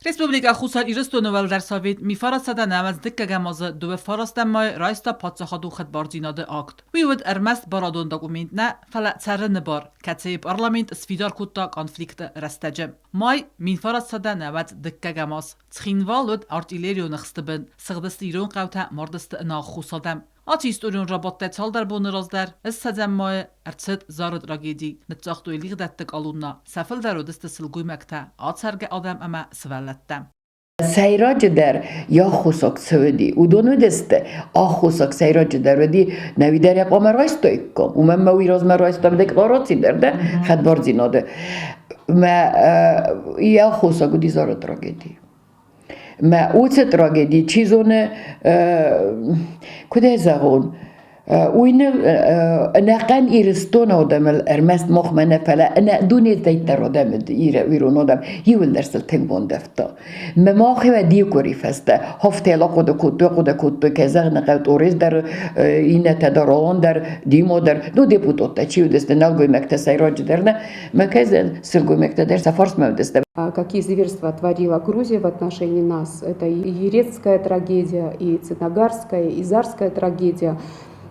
Respublika Xusal İristonoval der Sovet mifarasada namaz dikkagamazı döve farastamay raysta patsaxadu xatbarzinadı akt. Uyud ermest baradon dokumentne fala çarını bar. Katse parlament svidar kutta konflikte restecem. May mifarasada namaz dikkagamaz. Txinvalud artilleriyon xstibin. Sığdıstirun qavta mardist na Xusadam. Atisturion rabatte çaldar bunu razder. Essecem may ertset zarıd ragedi. Netzaxtu eliğdettik alunna. Sefil der odiste silguymekte. Atserge adam ama svellettem. سیراج در یا خوساک سودی و دونو دسته خوساک سیراج در ودی نوی در یک آمر رایستا اکم و من موی راز من رایستا دکلاراتی درده خد بارزی ناده ما یا خوساک و دیزار تراگدی ما اوچه تراگدی چیزونه کده زغون وين نقن إيرستون ودم الأرمست مخمنة فلا أنا دوني زيتر ودم يرون ودم يول درس التنبون دفتا ما خي ودي كوري فستا هفته لا قد كذا نقد أوريز در إن تدارون در ديمو در دو ديبوتات تشيو دست نلقي مكتسي راج درنا ما كذا سلقي مكتدر سفارس ما دست. Какие зверства творила Грузия в отношении нас? Это и Ерецкая трагедия, и Цитагарская, и Зарская трагедия,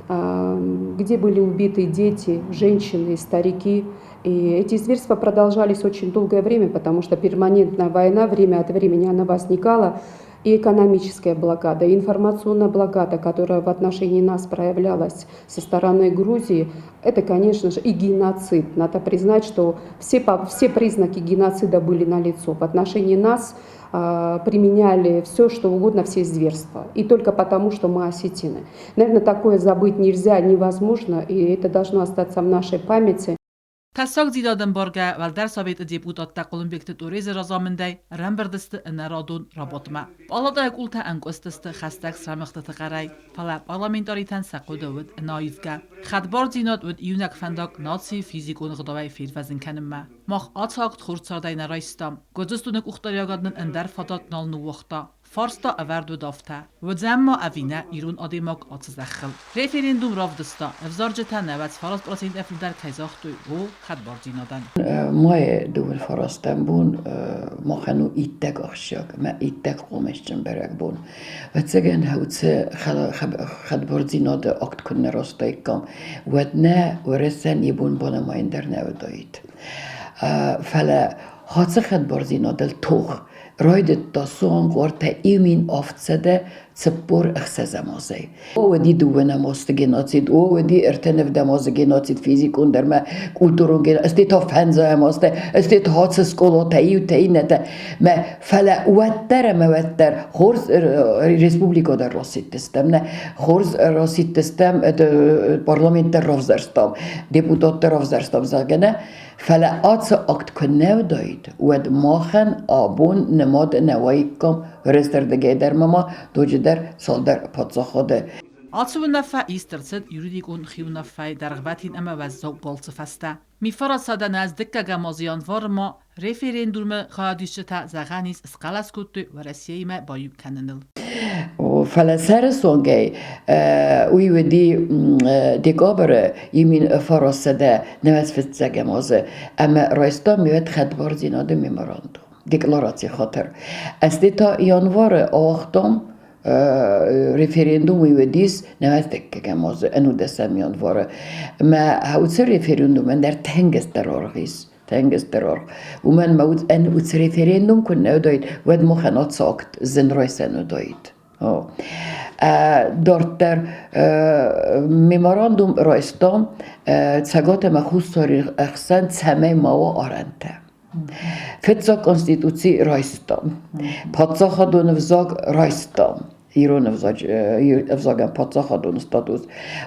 где были убиты дети, женщины и старики. И эти зверства продолжались очень долгое время, потому что перманентная война, время от времени она возникала, и экономическая блокада, и информационная блокада, которая в отношении нас проявлялась со стороны Грузии, это, конечно же, и геноцид. Надо признать, что все признаки геноцида были налицо. В отношении нас применяли все, что угодно, все зверства. И только потому, что мы осетины. Наверное, такое забыть нельзя, невозможно, и это должно остаться в нашей памяти. Tasak zidaden barga vel der Sovet deputat taqulun bektet oriz razamendey remberdist naradun rabatma. Alada yakulta ankostist khastak sramixtat qaray. Fala parlamentaritan saqudawd naizga. Khadbar zinad ud yunak fandak nazi fizikun gdawai firvazin kanma. Mach atsagt khurtsaday naraistam. Godzstunek uxtaryagadın ender fadat nalnu waqta. فارستا اورد و دافته و زما اوینه ایرون آدیماک آتزخل رفرندوم رافدستا افزار جتا نوت فراس براسید افل در کیزاختوی و خد باردی نادن مای دول فراستن بون ما خنو ایتک آخشاک ما ایتک قومشتن برک بون و تسگن هوتس خد باردی ناده اکت کنه راستا اکام و نه ورسن یبون بانه ما این در نو دایید فلا حادثه خد باردی ناده توخ رايد تصون قرطة إيمين أفتسده تسبور أخسازة مازي او دي دونا ماست جناتيد او دي ارتنف دماز جناتيد فيزيكون در ما كولتورون جن استيت هفنزا ماست استيت هاتس سكولو تاي وتاي نتا ما فلا وتر ما وتر خورز ريسبوبليكا در راسيت تستم خورز راسيت تستم البرلمان رافزرستام ديبوتات رافزرستام زاگنه فلا آتس اکت کنه داید ود ماخن آبون نماد نوایکم رستر دگه در ماما دوجه در سال در پادزاخاده آتسو نفع ایسترسد یوریدیکون خیو نفع درغبتین اما وزاو بالت فسته میفرد ساده نزدک گمازیان وارما رفرندوم خواهدیشتا زغانیز اسقالاس کتو و رسیه ما بایوب کننل فلا سر سونگی وی ودی دیگابر یمین فراسده نوز فست گمازه اما رایستا میوید خدبار زیناده میماراندو دیکلاراتسی خاطر استی تا یانوار آختم رفرندوم ویودیس نوستک گمازه انو دستم یانواره ما هاوتس رفرندوم در تنگست در آرغیز تنگست در آرغ و من موت ان اوتس رفرندوم کنه داید ود مخنات ساکت زن رایسنو داید دارتر میماراندوم رایستان تساگات مخوص تاریخ اخسان تسمه ماوا آرنته فتزا کنستیتوسی رایستان پادزا خدون افزاگ رایستان ایران افزاگم پادزا خدون استاتوس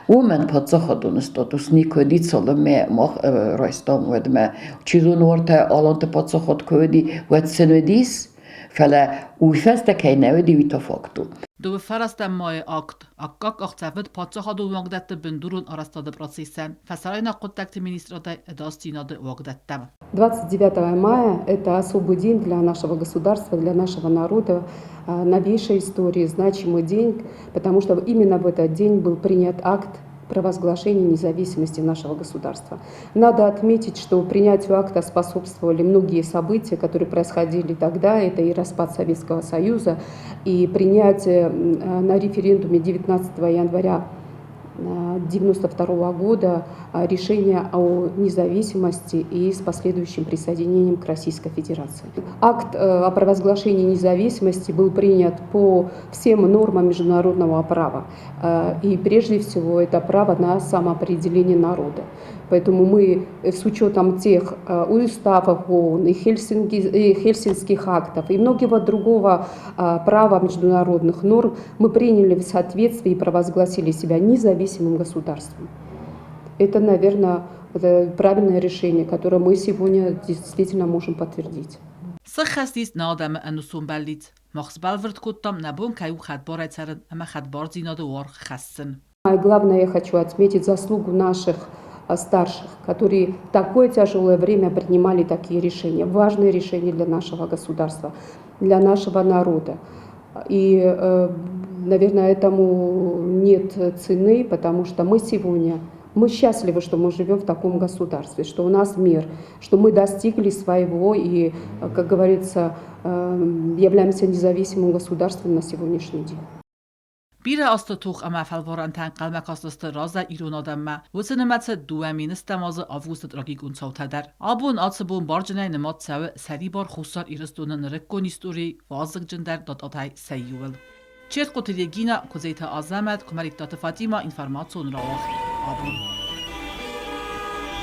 و من پادزا خدون استاتوس نیکودی سالمه ماخ رایستان ود ما چیزون ورته آلانت پادزا خد کودی ود سنودیس فلا وفست كيناودي ويتفاقتو دو فرست مای اکت اکاک اختفت پادشاه دو وقت بندرون ارستاد процесса فسراینا قدرت министрата эдастинады وقتتم 29 мая – это особый день для нашего государства, для нашего народа, новейшей истории, значимый день, потому что именно в этот день был принят акт провозглашения независимости нашего государства. Надо отметить, что принятию акта способствовали многие события, которые происходили тогда. Это и распад Советского Союза, и принятие на референдуме 19 января 1992 года решения о независимости и с последующим присоединением к Российской Федерации. Акт о провозглашении независимости был принят по всем нормам международного права. И прежде всего это право на самоопределение народа. Поэтому мы с учетом тех уставов ООН и Хельсинских актов и многого другого права международных норм мы приняли в соответствии и провозгласили себя независимым государством. Это, наверное, правильное решение, которое мы сегодня действительно можем подтвердить. Сахастис надам анусум баллит. Махсбал врт куттам набун каю хадбар айцарен, ама хадбар зинады уар хассен. И главное, я хочу отметить заслугу наших старших, которые в такое тяжелое время принимали такие решения, важные решения для нашего государства, для нашего народа. И, наверное, этому нет цены, потому что мы счастливы, что мы живем в таком государстве, что у нас мир, что мы достигли своего и, как говорится, являемся независимым государством на сегодняшний день. Bira astatuch am falvorantan qalmak astastı raza ironadamma. Vutsenematse duamin istamazı avgustat ragig unsavtadar. Abun atsabun barjanay nemat sawe saribar khusar iristunan rekkon isturi vazık jindar dat atay sayyuvel. Çert qotiligina kuzeyta azamet kumarik dat Fatima informasyonu rawaxi. Abun.